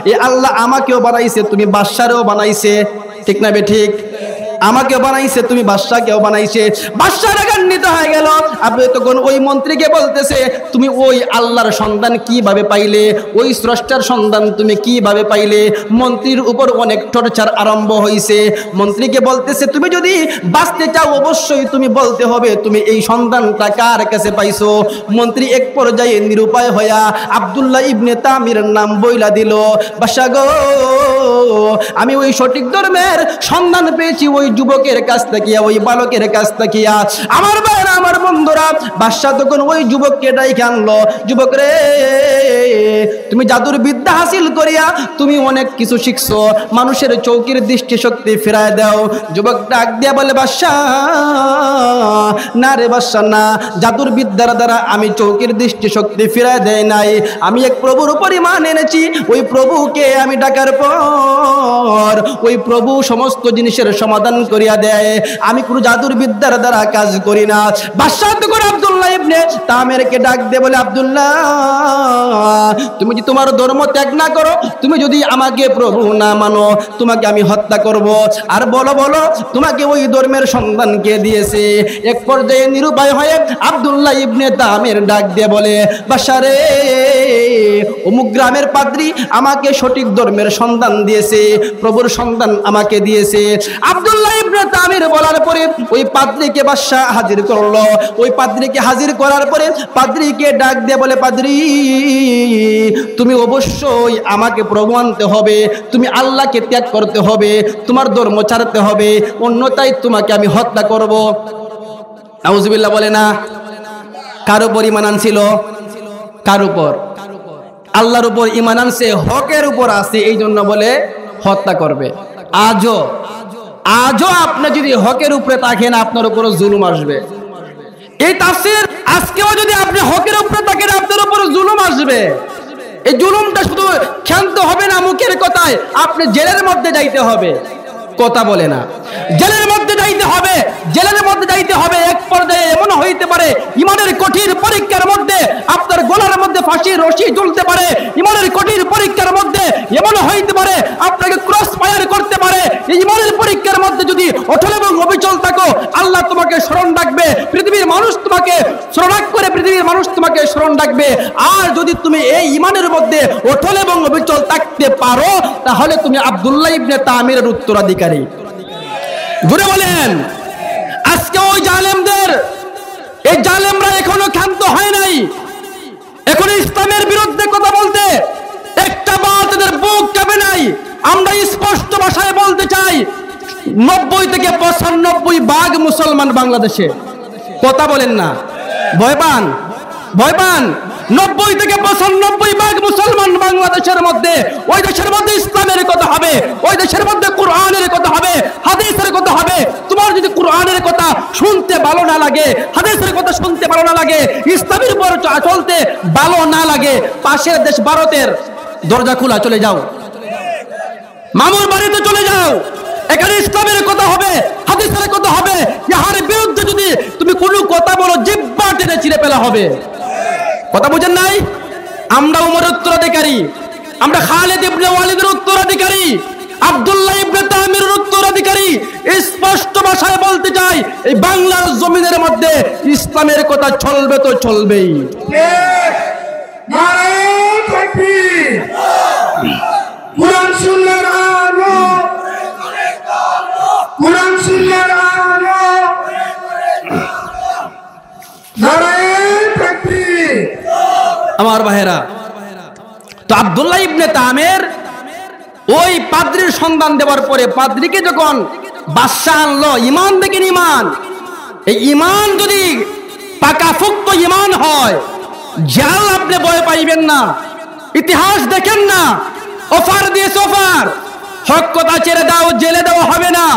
এই আল্লাহ আমাকেও বানাইছে, তুমি বাদশারেও বানাইছে। ঠিক না বে ঠিক? আমাকেও বানাইছে, তুমি বাদশাকেও বানাইছে। বাদশা রাগান্বিত হয়ে গেল। আপনি তখন ওই মন্ত্রীকে বলতেছে, তুমি ওই আল্লাহর সন্ধান কিভাবে পাইলে? ওই স্রষ্টার সন্ধান তুমি কিভাবে পাইলে? মন্ত্রীর উপর অনেক টর্চার আরম্ভ হয়েছে। মন্ত্রীকে বলতেছে, তুমি যদি বাঁচতে চাও অবশ্যই তুমি বলতে হবে তুমি এই সন্ধানটা কার কাছে পাইছো। মন্ত্রী এক পর্যায়ে নিরুপায় হইয়া আব্দুল্লাহ ইবনে তামির নাম বইলা দিল। বাদশা গো, আমি ওই সঠিক ধর্মের সন্ধান পেয়েছি ওই যুবকের কাছ থেকে, ওই বালকের কাছ থেকে। আমার ভাইরা, আমার বন্ধুরা, বাদশা তখন ওই যুবককে ডাইকে আনলো। যুবক রে, তুমি জাদুর বিদ্যা হাসিল করিয়া তুমি অনেক কিছু শিখছো, মানুষের চৌকির দৃষ্টি শক্তি ফিরায় দাও। যুবক ডাক দিয়া বলে, বাদশা না রে বাদশা না, জাদুর বিদ্যার দ্বারা আমি চৌকির দৃষ্টি শক্তি ফিরায় দেয় নাই, আমি এক প্রভুর উপর ঈমান এনেছি। ওই প্রভুকে আমি ডাকার পর ওই প্রভু সমস্ত জিনিসের সমাধান করিয়া দেয়, আমি কোনো জাদুর বিদ্যার দ্বারা কাজ করি না। বাদশা তো করে আব্দুল্লাহ ইবনে তামিরকে ডাক দে বলে, আব্দুল্লাহ, তুমি যদি তোমার ধর্ম ত্যাগ না করো, তুমি যদি আমাকে প্রভু না মানো, তোমাকে আমি হত্যা করব। আর বলো তোমাকে ওই ধর্মের সন্ধান কে দিয়েছে? এক পর্যায়ে নিরুপায় হয়ে আব্দুল্লাহ ইবনে তামির ডাক দিয়ে বলে, বাদশা রে, অমুক গ্রামের পাদ্রী আমাকে সঠিক ধর্মের সন্ধান দিয়েছে, প্রভুর সন্ধান আমাকে দিয়েছে। আব্দুল্লাহ ইবনে তামির বলার পরে ওই পাদ্রীকে বাদশা হাজির করলো। ওই পাদ্রীকে হাজির করার পরে পাদ্রীকে ডাক দিয়ে বলে, পাদ্রী, তুমি অবশ্যই আমাকে প্রভু আনতে হবে, তুমি আল্লাহকে ত্যাগ করতে হবে, তোমার ধর্ম ছাড়তে হবে, অন্যথায় তোমাকে আমি হত্যা করব। নাউজুবিল্লাহ বলে না। কার উপর ঈমান আনছিল? কার উপর? আল্লাহর উপর ঈমান আনছে, হকের উপর আছে, এই জন্য বলে হত্যা করবে। আজও আপনি যদি হকের উপরে থাকেন আপনার উপর জুলুম আসবে। এই তাফসীর আজকেও যদি আপনি হকের উপরে থাকেন আপনার উপর জুলুম আসবে। এই জুলুমটা শুধু ক্ষান্ত হবে না মুখের কথায়, আপনি জেলের মধ্যে যাইতে হবে। কথা বলে না, জেলের মধ্যে যাইতে হবে। জেলের মধ্যে যাইতে হবে। এক পর্যায়ে এমন হইতে পারে ইমানের কঠিন পরীক্ষার মধ্যে আপনার গলার মধ্যে ফাঁসির রশি ঝুলতে পারে। ইমানের কঠিন পরীক্ষার মধ্যে এমন হইতে পারে আপনাকে ক্রস ফায়ার করতে পারে। এই ইমানের পরীক্ষার মধ্যে যদি অটল এবং অবিচল থাকো, আল্লাহ তোমাকে স্মরণ রাখবে, পৃথিবীর মানুষ তোমাকে স্মরণ করে, পৃথিবীর মানুষ তোমাকে স্মরণ রাখবে। আর যদি তুমি এই ইমানের মধ্যে অটল এবং অবিচল থাকতে পারো, তাহলে তুমি আব্দুল্লাহ ইবনে তামিরের উত্তরাধিকারী। জুড়ে বলেন। আজকে ওই জালেমদের, এই জালেমরা এখনো ক্ষান্ত হয় নাই। এখন ইসলামের বিরুদ্ধে কথা বলতে একটা বার তাদের বুক কাঁপে নাই। আমরা স্পষ্ট ভাষায় বলতে চাই, 90 থেকে 95% মুসলমান বাংলাদেশে। কথা বলেন না, ভয় পান, ভয় পান। 90 থেকে 95% মুসলমান বাংলাদেশের মধ্যে। ওই দেশের মধ্যে ইসলামের কথা হবে, ওই দেশের মধ্যে কোরআনের কথা হবে, হাদিসের কথা হবে। তোমার যদি কোরআনের কথা শুনতে ভালো না লাগে, হাদিসের কথা শুনতে ভালো না লাগে, ইসলামের উপর চলতে ভালো না লাগে, পাশের দেশ ভারতের দরজা খোলা, চলে যাও, মামুর বাড়িতে চলে যাও। এখানে ইসলামের কথা হবে, হাদিসের কথা হবে। ইহার বিরুদ্ধে যদি তুমি কোনো কথা বলো, জিহ্বা টেনে ছিঁড়ে ফেলা হবে। কথা বুঝেন নাই? আমরা উমরের উত্তরাধিকারী, আমরা খালিদ ইবনে ওয়ালিদের উত্তরাধিকারী, আব্দুল্লাহ ইবনে তামিরের উত্তরাধিকারী। স্পষ্ট ভাষায় বলতে চাই, এই বাংলার জমিনের মধ্যে ইসলামের কথা চলবে তো চলবেই। কুরআন সুন্নাহর আলো, কুরআন সুন্নাহর আলো, নারায়ে তাকবীর। আমার ভাইরা, তো আব্দুল্লাহ ইবনে তামির ওই পাদ্রীর সন্ধান দেওয়ার পরে পাদ্রীকে যখন বাদশা আনলো, ইমান দেখেন, ইমান, এই ইমান যদি পাকাফুক্ত ইমান হয়, জাল আপনি ভয় পাইবেন না। ইতিহাস দেখেন না, অফার দিয়েছে, অফার, হক কথা ছেড়ে দাও, জেলে দেওয়া হবে না।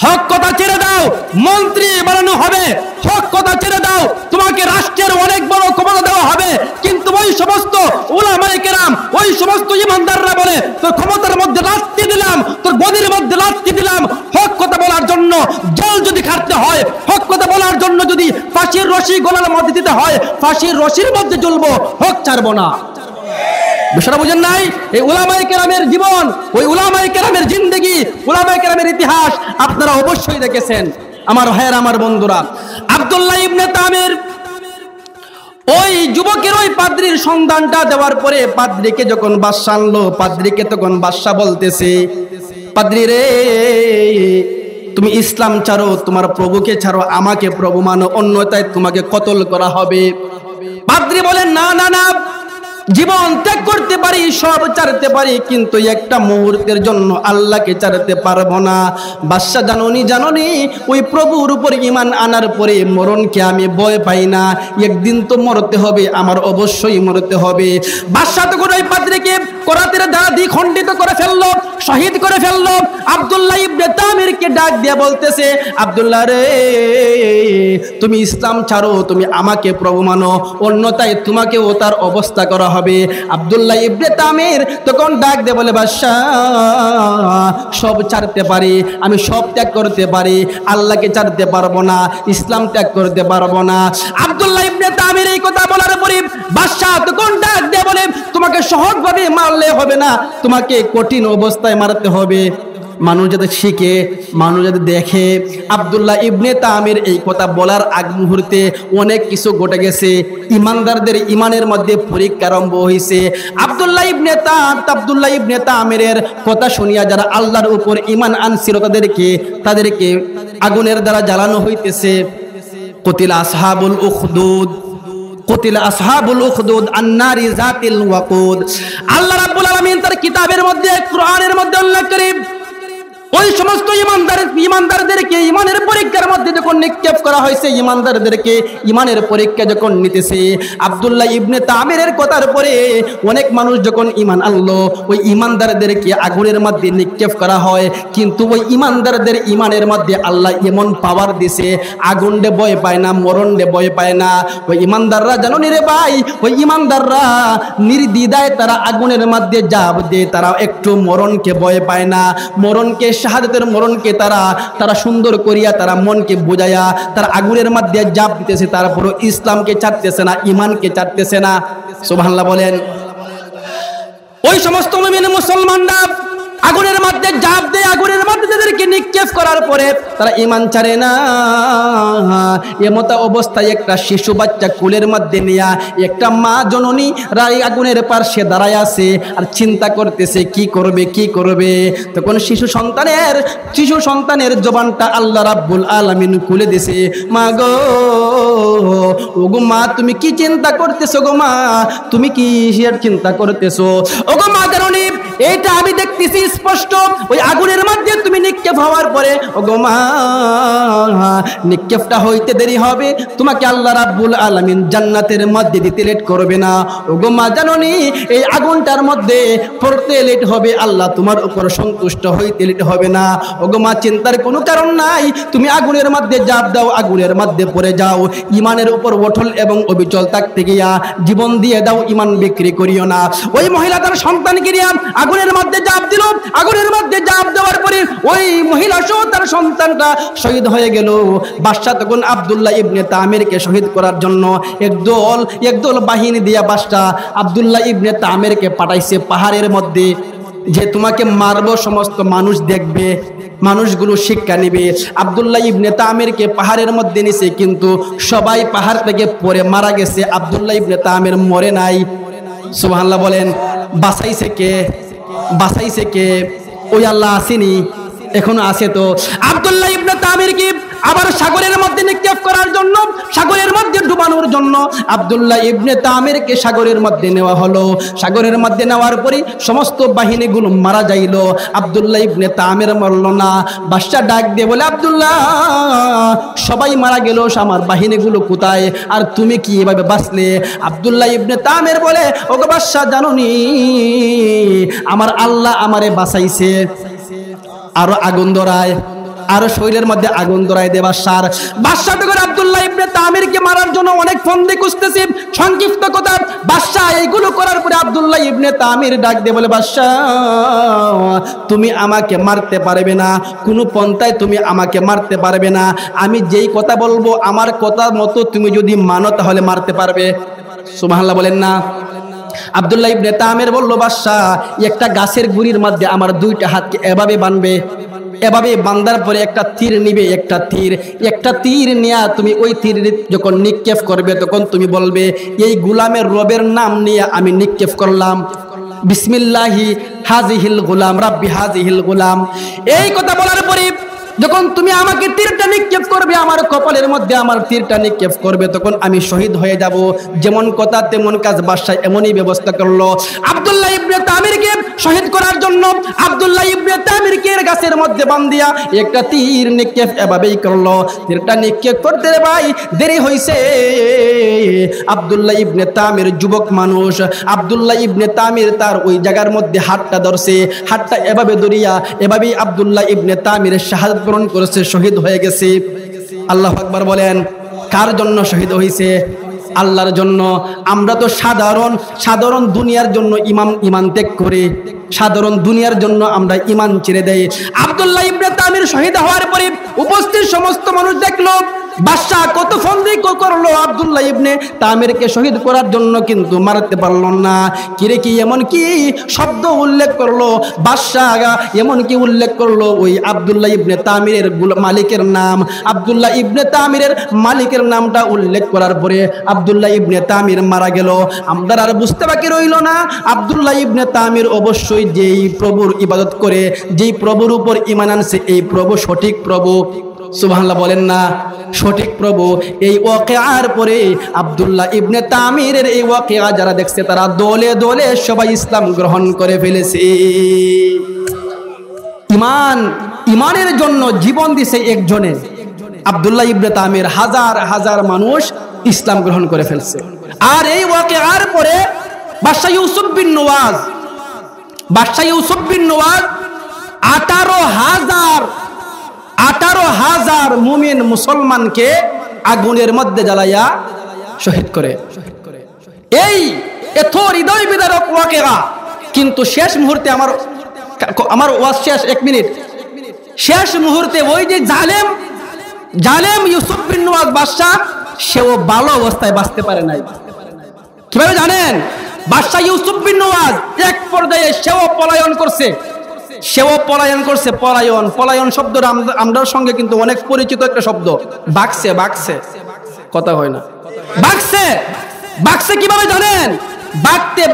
হক কথা ছেড়ে দাও, মন্ত্রী বানানো হবে। হক কথা ছেড়ে দাও, তোমাকে রাষ্ট্রের অনেক বড় ক্ষমতা দেওয়া হবে। কিন্তু ওই সমস্ত উলামায়ে কেরাম, ওই সমস্ত ইমানদাররা বলে, তোর ক্ষমতার মধ্যে লাথি দিলাম, তোর গদির মধ্যে লাথি দিলাম। হক কথা বলার জন্য জেল যদি খাটতে হয়, হক কথা বলার জন্য যদি ফাঁসির রশি গলার মধ্যে দিতে হয়, ফাঁসির রশির মধ্যে জ্বলবো, হক ছাড়বো না। বিষয়টা বুঝেন নাই? এই উলামায়ে কেরামের জীবন, ওই উলামায়ে কেরামের জিন্দেগি, উলামায়ে কেরামের ইতিহাস আপনারা অবশ্যই দেখেছেন। আমার ভাইয়েরা, আমার বন্ধুরা, আব্দুল্লাহ ইবনে তামির ওই যুবকের ওই পাদ্রীর সন্ধানটা দেওয়ার পরে পাদ্রীকে যখন বাদশা আনলো, পাদ্রীকে তখন বাদশা বলতেছে, পাদ্রী রে, তুমি ইসলাম ছাড়ো, তোমার প্রভুকে ছাড়ো, আমাকে প্রভু মানো, অন্যথায় তোমাকে কতল করা হবে। পাদ্রী বলেন, না না না, জীবন ত্যাগ করতে পারি, সব ছাড়তে পারি, কিন্তু একটা মুহূর্তের জন্য আল্লাহকে ছাড়তে পারবো না। বাদশা জাননি, জাননি, ওই প্রভুর উপর ঈমান আনার পরে মরণকে আমি ভয় পাই না। একদিন তো মরতে হবে, আমার অবশ্যই মরতে হবে। বাদশা তখন ওই পাদ্রীকে করাতের দ্বারা দ্বিখণ্ডিত করে ফেললো, শহীদ করে ফেললো। আব্দুল্লাহ ইবনে তামিরকে ডাক দিয়ে বলতেছে, আব্দুল্লাহ রে, তুমি ইসলাম ছাড়ো, তুমি আমাকে প্রভু মানো, অন্যথায় তোমাকেও তার অবস্থা করা হবে। আব্দুল্লাহ ইবনে তামির তখন ডাক দিয়ে বলে, বাদশা, সব ছাড়তে পারি, আমি সব ত্যাগ করতে পারি, আল্লাহকে ছাড়তে পারবো না, ইসলাম ত্যাগ করতে পারবো না। আব্দুল্লাহ ইবনে তামির এই কথা বলার পরে বাদশা তখন ডাক দিয়ে বলে, তোমাকে সহজভাবে মারলে হবে না, তোমাকে কঠিন অবস্থায় মারতে হবে। মানুষ যাতে শিখে, মানুষ যাতে দেখে। আব্দুল্লাহ ইবনে তামির এই কথা বলার আগ মুহূর্তে অনেক কিছু ঘটে গেছে। ইমানদারদের ইমানের মধ্যে পরীক্ষা আরম্ভ হয়েছে। আব্দুল্লাহ ইবনে তামিরের কথা শুনিয়া যারা আল্লাহর উপর ইমান আনছিল, তাদেরকে আগুনের দ্বারা জ্বালানো হইতেছে। কুতিলা আসহাবুল উখদুদ, কুতিলা আসহাবুল উখদুদ আন্নারি যাতিল ওয়াকুদ। আল্লাহ রাব্বুল আলামিন তার কিতাবের মধ্যে, কোরআনের মধ্যে উল্লেখ করেন, ওই সমস্ত ইমানদারদেরকে ইমানের পরীক্ষার মধ্যে যখন নিক্ষেপ করা হয়েছে, ইমানদারদেরকে ইমানের পরীক্ষা যখন নিতেছে, আব্দুল্লাহ ইবনে তামিরের কথার পরে অনেক মানুষ যখন ইমান আনলো, ওই ইমানদারদেরকে আগুনের মধ্যে নিক্ষেপ করা হয়। কিন্তু ওই ইমানদারদের ইমানের মধ্যে আল্লাহ এমন পাওয়ার দিছে, আগুন ডে ভয় পায় না, মরণ ডে ভয় পায় না। ওই ইমানদাররা জানো নি রে ভাই, ওই ইমানদাররা নির্দ্বিধায় তারা আগুনের মধ্যে জাপ দেয়, তারা একটু মরণকে ভয় পায় না, মরণকে শাহাদাতের মরণকে তারা সুন্দর করিয়া তারা মনকে বোঝায়া তারা আগুনের মধ্যে জাপ দিতেছে, তারপরও ইসলামকে ছাড়তেছে না, ইমানকে ছাড়তেছে না। সুবহানাল্লাহ বলেন। ওই সমস্ত মুমিন মুসলমানরা আগুনের মধ্যে জাপ দেয়, আগুনের মধ্যে তাদেরকে নিক্ষেপ করার পরে তারা ঈমান ছাড়ে না। এমত অবস্থায় একটা শিশু বাচ্চা কোলের মধ্যে নিয়া একটা মা জননী আগুনের পাশে দাঁড়ায় আছে আর চিন্তা করতেছে কি করবে কি করবে। তখন শিশু সন্তানের জবানটা আল্লাহ রাব্বুল আলামিন খুলে দিয়েছে, মা গো, ওগো মা তুমি কি চিন্তা করতেছো গো মা, তুমি কি চিন্তা করতেছো? ওগো মা জননী, এইটা আমি দেখতেছি স্পষ্ট, ওই আগুনের মধ্যে তুমি নিক্ষেপ হওয়ার পরে ওগো মা, নিক্ষেপটা হইতে দেরি হবে, তোমাকে আল্লাহ রাব্বুল আলামিন জান্নাতের মধ্যে দিতে লেট করবে না। ওগো মা জানোনি, এই আগুনটার মধ্যে পড়তে লেট হবে, আল্লাহ তোমার উপর সন্তুষ্ট হইতে লেট হবে না। ওগো মা, চিন্তার কোনো কারণ নাই, তুমি আগুনের মধ্যে জাপ দাও, আগুনের মধ্যে পড়ে যাও, ইমানের উপর অটল এবং অবিচল থাকতে গিয়া জীবন দিয়ে দাও, ইমান বিক্রি করিও না। ওই মহিলা তার সন্তানকে নিয়ে আগুনের মধ্যে জাপ দিল, আগুনের মধ্যে জাপ দেওয়ার পরে ওই মহিলা সহ তার সন্তানটা শহীদ হয়ে গেল। বাদশা তখন আব্দুল্লাহ ইবনে তামিরকে শহীদ করার জন্য একদল বাহিনী দিয়া বাদশা আব্দুল্লাহ ইবনে তামিরকে পাঠাইছে পাহাড়ের মধ্যে, যে তোমাকে মারবো, সমস্ত মানুষ দেখবে, মানুষগুলো শিক্ষা নিবে। আব্দুল্লাহ ইবনে তামিরকে পাহাড়ের মধ্যে নিছে, কিন্তু সবাই পাহাড় থেকে পড়ে মারা গেছে, আব্দুল্লাহ ইবনে তামির মরে নাই। সুবহানাল্লাহ বলেন। বাঁচাইছে কে? ওই আল্লাহ আসেনি, এখনো আছে। তো আব্দুল্লাহ ইবনে তামিরকে আবার সাগরের মধ্যে নিক্ষেপ করার জন্য, সাগরের মধ্যে ডুবানোর জন্য আব্দুল্লাহ ইবনে তামিরকে সাগরের মধ্যে নেওয়া হলো। সাগরের মধ্যে নেওয়ার পরে সমস্ত বাহিনীগুলো মারা যাইল, আব্দুল্লাহ ইবনে তামির মরল না। বাদশা ডাক দিয়ে বলে, আব্দুল্লাহ, সবাই মারা গেল, আমার বাহিনীগুলো কোথায়, আর তুমি কি এভাবে বাঁচলে? আব্দুল্লাহ ইবনে তামির বলে, ওগো বাদশা, জানোনি আমার আল্লাহ আমারে বাঁচাইছে। আরো আগুন ধরায়, আরো শরীরের মধ্যে আগুন ধরায় দে বাদশা তখন আব্দুল্লাহ ইবনে তামিরকে মারার জন্য অনেক ফন্দি খুঁজতেছে। সংক্ষিপ্ত কথা, বাদশা এইগুলো করার পরে আব্দুল্লাহ ইবনে তামির ডাক দিয়ে বলে, বাদশা, তুমি আমাকে মারতে পারবে না, কোনো পন্থায় তুমি আমাকে মারতে পারবে না, আমি যেই কথা বলবো আমার কথা মতো তুমি যদি মানো তাহলে মারতে পারবে। সুবহানাল্লাহ বলেন না। আব্দুল্লাহ ইবনে তামির বলল, বাদশা, একটা গাছের গুড়ির মধ্যে আমার দুইটা হাতকে এভাবে বাঁধবে, এভাবে বাঁধার পরে একটা তীর নিবে, একটা তীর নিয়ে তুমি ওই তীর যখন নিক্ষেপ করবে তখন তুমি বলবে, এই গুলামের রবের নাম নিয়ে আমি নিক্ষেপ করলাম, বিসমিল্লাহি হাজিহিল গুলাম রাব্বি হাজিহিল গুলাম। এই কথা বলার পরে যখন তুমি আমাকে তীরটা নিক্ষেপ করবে, আমার কপালের মধ্যে আমার তীরটা নিক্ষেপ করবে, তখন আমি শহীদ হয়ে যাব। যেমন কথা তেমন কাজ, বাদশা এমনই ব্যবস্থা করলো। আব্দুল্লাহ ইবনে তামিরকে শহীদ করার জন্য আব্দুল্লাহ ইবনে তামিরকে গাছের মধ্যে বাঁধিয়া একটা তীর নিক্ষেপ এভাবেই করলো। তীরটা নিক্ষেপ করতে রে ভাই দেরি হয়েছে। আব্দুল্লাহ ইবনে তামির যুবক মানুষ, আব্দুল্লাহ ইবনে তামির তার ওই জায়গার মধ্যে হাতটা ধরছে, হাতটা এভাবে ধরিয়া এভাবেই আব্দুল্লাহ ইবনে তামিরের শাহাদাত বরণ করেছে, শহীদ হয়ে গেছে। আল্লাহু আকবার বলেন। কার জন্য শহীদ হয়েছে? আল্লাহর জন্য। আমরা তো সাধারণ দুনিয়ার জন্য ইমান ত্যাগ করি, সাধারণ দুনিয়ার জন্য আমরা ইমান ছেড়ে দেই। আব্দুল্লাহ ইবনে তামির শহীদ হওয়ার পরে উপস্থিত সমস্ত মানুষ দেখলো বাদশা কত ফন্দি করলো আব্দুল্লাহ ইবনে তামিরকে শহীদ করার জন্য, কিন্তু মারতে পারল না। কিরে কি এমন কি শব্দ উল্লেখ করলো বাদশা, এমন কি উল্লেখ করলো ওই আব্দুল্লাহ ইবনে তামিরের মালিকের নাম। আব্দুল্লাহ ইবনে তামিরের মালিকের নামটা উল্লেখ করার পরে আব্দুল্লাহ ইবনে তামির মারা গেল। আমরা আর বুঝতে বাকি রইল না, আব্দুল্লাহ ইবনে তামির অবশ্যই যেই প্রভুর ইবাদত করে, যেই প্রভুর উপর ঈমান আনছে, এই প্রভু সঠিক প্রভু। সুবহানাল্লাহ বলেন না। সঠিক প্রভু। এই ওয়াকিয়ার পরে আব্দুল্লাহ ইবনে তামিরের এই ওয়াকিয়া যারা দেখছে তারা দলে দলে সবাই ইসলাম গ্রহণ করে ফেলেছে। ইমানের জন্য জীবন দিছে একজনের, আব্দুল্লাহ ইবনে তামির। হাজার হাজার মানুষ ইসলাম গ্রহণ করে ফেলছে। আর এই ওয়াকিয়ার পরে বাদশা ইউসুফ বিন নওয়াজ 18,000 মুমিন মুসলমানকে আগুনের মধ্যে জ্বালাইয়া শহীদ করে। এই এত হৃদয় বিদারক ওয়াকিয়া। কিন্তু শেষ মুহূর্তে আমার ওয়াজ শেষ, 1 মিনিট। শেষ মুহূর্তে ওই যে জালেম ইউসুফ বিন নওয়াজ বাদশা, সেও ভালো অবস্থায় বাঁচতে পারে নাই। কিভাবে জানেন? বাদশা ইউসুফ বিন নওয়াজ এক পর্যায়ে সেও পলায়ন করছে। পলায়ন শব্দটা আমরার সঙ্গে কিন্তু অনেক পরিচিত একটা শব্দ। বাগছে কথা হয় না। বাগছে কিভাবে জানেন?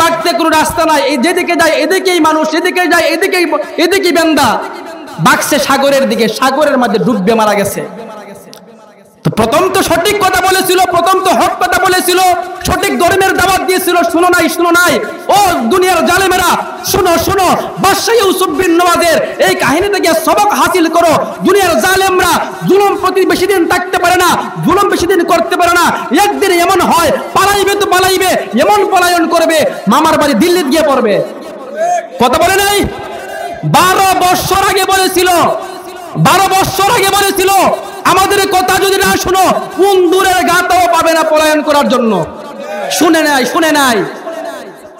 বাগতে কোনো রাস্তা নাই, এই যেদিকে যায় এদিকেই মানুষ, এদিকে যায় এদিকেই বেন্দা। বাগছে সাগরের দিকে, সাগরের মধ্যে ডুববে মারা গেছে। তো প্রথম তো সঠিক কথা বলেছিল, প্রথম তো হক কথা বলেছিল, সঠিক ধর্মের দাওয়াত দিয়েছিল। শুনো নাই ও দুনিয়ার জালেমেরা, শুনো বাদশা ইউসুফ বিন নওয়াজের এই কাহিনী থেকে সবক হাসিল করো। দুনিয়ার জালেমরা জুলুম প্রতি বেশি দিন থাকতে পারে না, জুলুম বেশি দিন করতে পারে না। একদিন এমন হয় পালাইবে, এমন পলায়ন করবে মামার বাড়ি দিল্লিতে গিয়ে পড়বে। কথা বলে নাই? 12 বছর আগে বলেছিল আমাদের কথা যদি না শুনো, কোন দূরের গাতাও পাবে না পলায়ন করার জন্য। শুনে নাই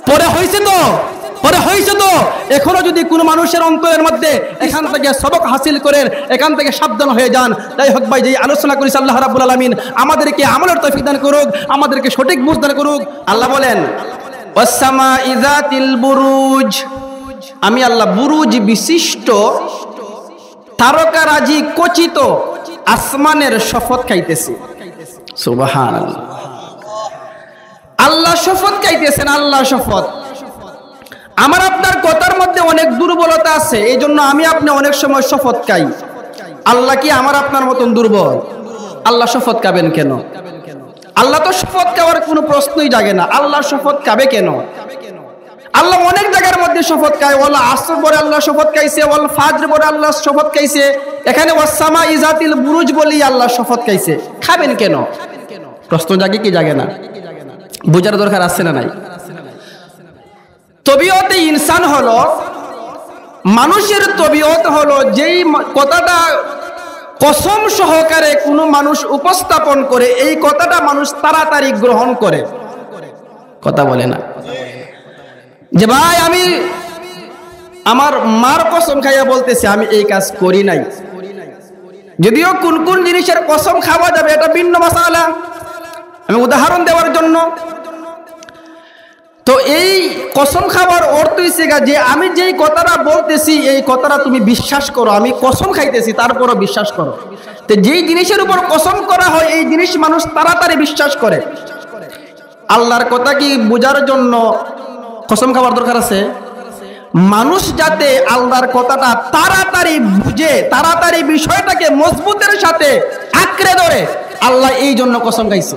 পরে হয়েছে তো এখনো যদি কোনো মানুষের অন্তরের মধ্যে এখান থেকে সবক হাসিল করে এখান থেকে সাবধান হয়ে যান। তাই হোক ভাই, যে আলোচনা করেছি আল্লাহ রাব্বুল আলামিন আমাদেরকে আমলের তৌফিক দান করুক, আমাদেরকে সঠিক বুঝ দান করুক। আল্লাহ বলেন ওয়াসসামা'i যাতিল বুরুজ, আমি আল্লাহ বুরুজ বিশিষ্ট তারকারাজি খচিত আসমানের শপথ খাইতেছি। সুবহানাল্লাহ। আল্লাহ শপথ খাইতেছেন, আল্লাহ শপথ। আমার আপনার কথার মধ্যে অনেক দুর্বলতা আছে, এই জন্য আমি আপনি অনেক সময় শপথ খাই। আল্লাহ কি আমার আপনার মতন দুর্বল? আল্লাহ শপথ খাবেন কেন? আল্লাহ তো শপথ খাওয়ার কোনো প্রশ্নই জাগে না। আল্লাহ শপথ খাবে কেন? আল্লাহ অনেক জায়গার মধ্যে শপথ খায়। ওয়াল আসর বলে আল্লাহ শপথ খাইছে, ওয়াল ফাজর বলে আল্লাহ শপথ খাইছে। এখানে ওয়াসসামা'i যাতিল বুরুজ বলি আল্লাহ শপথ খাইছে। খাবেন কেন? প্রশ্ন জাগে কি জাগে না? বোঝার দরকার আছে না নাই? তবিয়তে ইনসান হলো, মানুষের তবিয়ত হলো, যেই কথাটা কসম সহকারে কোনো মানুষ উপস্থাপন করে, এই কথাটা মানুষ তাড়াতাড়ি গ্রহণ করে। কথা বলে না যে ভাই আমি আমার মার কসম খাইয়া বলতেছি আমি এই কাজ করি নাই। যদিও কোন জিনিসের কসম খাওয়া যাবে এটা ভিন্ন মাসালা, আমি উদাহরণ দেওয়ার জন্য। তো এই কসম খাওয়ার অর্থ হইছে যে আমি যেই কথাটা বলতেছি এই কথাটা তুমি বিশ্বাস করো। আমি কসম খাইতেছি তারপরও বিশ্বাস করো। তো যেই জিনিসের উপর কসম করা হয় এই জিনিস মানুষ তাড়াতাড়ি বিশ্বাস করে। আল্লাহর কথা কি বোঝার জন্য কসম খাওয়ার দরকার আছে? মানুষ যাতে আল্লাহর কথাটা তাড়াতাড়ি বুঝে, তাড়াতাড়ি বিষয়টাকে মজবুতের সাথে আঁকড়ে ধরে, আল্লাহ এই জন্য কসম খাইছে।